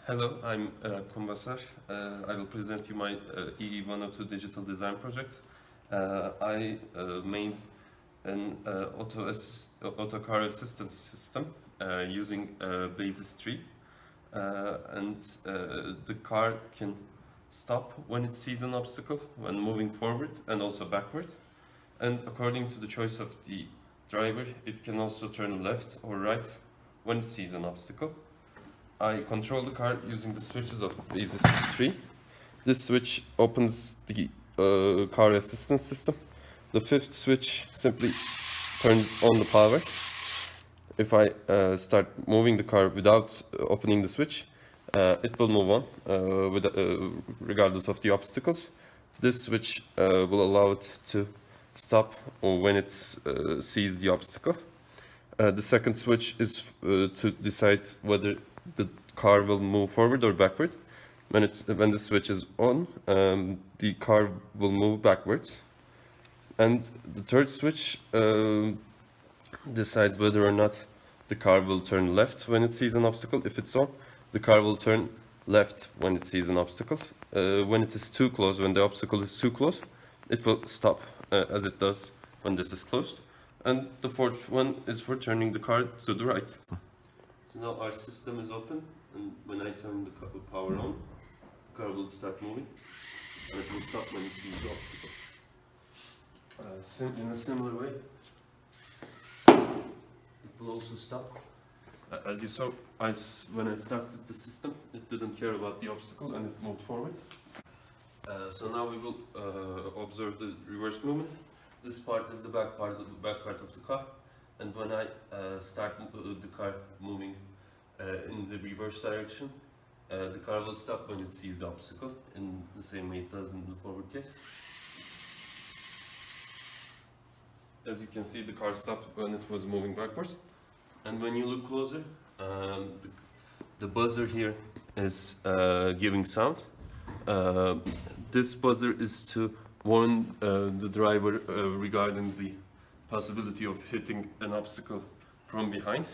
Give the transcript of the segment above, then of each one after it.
Hello, I'm Kumbasar. I will present you my EE102 digital design project. I made an auto car assistance system using Basis tree, and the car can stop when it sees an obstacle when moving forward and also backward. And according to the choice of the driver, it can also turn left or right when it sees an obstacle. I control the car using the switches of Basis tree. This switch opens the car assistance system. The fifth switch simply turns on the power. If I start moving the car without opening the switch, it will move on regardless of the obstacles. This switch will allow it to stop when it sees the obstacle. The second switch is to decide whether the car will move forward or backward. When the switch is on, the car will move backwards. And the third switch decides whether or not the car will turn left when it sees an obstacle. If it's on, the car will turn left when it sees an obstacle. When it is too close, when the obstacle is too close, it will stop as it does when this is closed. And the fourth one is for turning the car to the right. So now our system is open, and when I turn the power on, the car will start moving, and it will stop when it sees the obstacle. In a similar way, it will also stop. As you saw, when I started the system, it didn't care about the obstacle and it moved forward. So now we will observe the reverse movement. This part is the back part of the car, and when I start the car moving in the reverse direction, the car will stop when it sees the obstacle, in the same way it does in the forward case. As you can see, the car stopped when it was moving backwards. And when you look closer, the buzzer here is giving sound. This buzzer is to warn the driver regarding the possibility of hitting an obstacle from behind.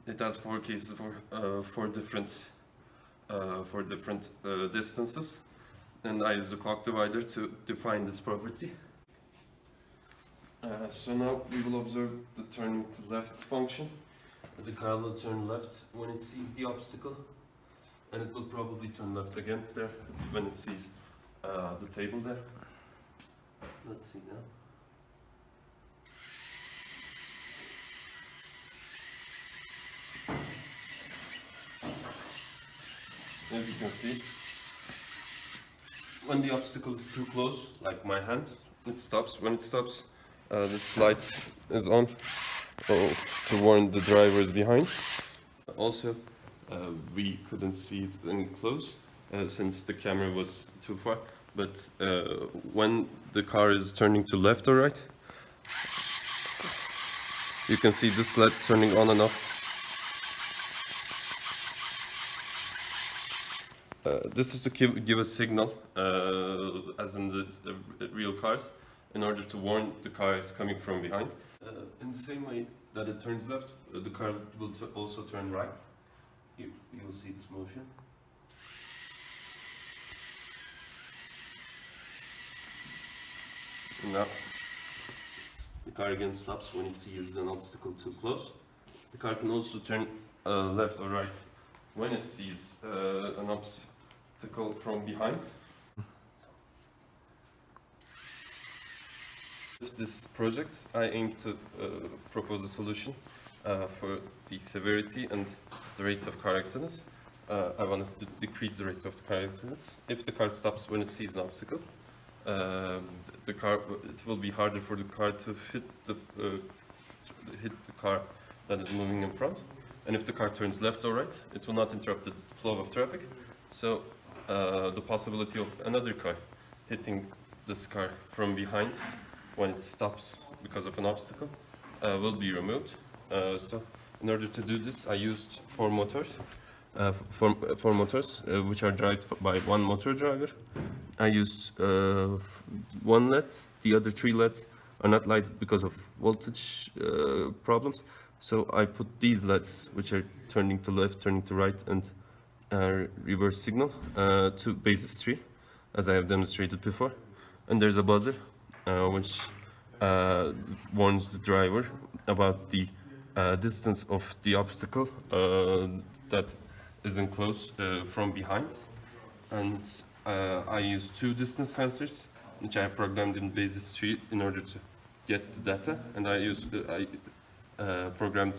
It has 4 cases for different distances, and I use the clock divider to define this property. So now we will observe the turning to left function. The car will turn left when it sees the obstacle, and it will probably turn left again there when it sees the table there. Let's see now. As you can see, when the obstacle is too close, like my hand, it stops. When it stops, this light is on to warn the drivers behind. Also, we couldn't see it in close since the camera was too far. But when the car is turning to left or right, you can see this LED turning on and off. This is to give a signal, as in the real cars, in order to warn the car is coming from behind. In the same way that it turns left, the car will also turn right. You will see this motion. Now, the car again stops when it sees an obstacle too close. The car can also turn left or right when it sees an obstacle from behind. With this project, I aim to propose a solution for the severity and the rates of car accidents. I wanted to decrease the rates of the car accidents. If the car stops when it sees an obstacle, it will be harder for the car to hit the car that is moving in front. And if the car turns left or right, it will not interrupt the flow of traffic. So the possibility of another car hitting this car from behind when it stops because of an obstacle will be removed. So in order to do this, I used 4 motors. Four motors which are driven by one motor driver. I used 1 LED. The other 3 LEDs are not lighted because of voltage problems. So I put these LEDs, which are turning to left, turning to right, and reverse signal to basis tree, as I have demonstrated before. And there's a buzzer which warns the driver about the distance of the obstacle that is enclosed from behind. And I use two distance sensors, which I programmed in basis tree in order to get the data. And I programmed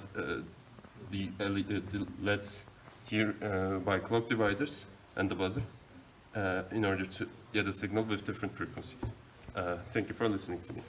the LEDs here by clock dividers and the buzzer in order to get a signal with different frequencies. Thank you for listening to me.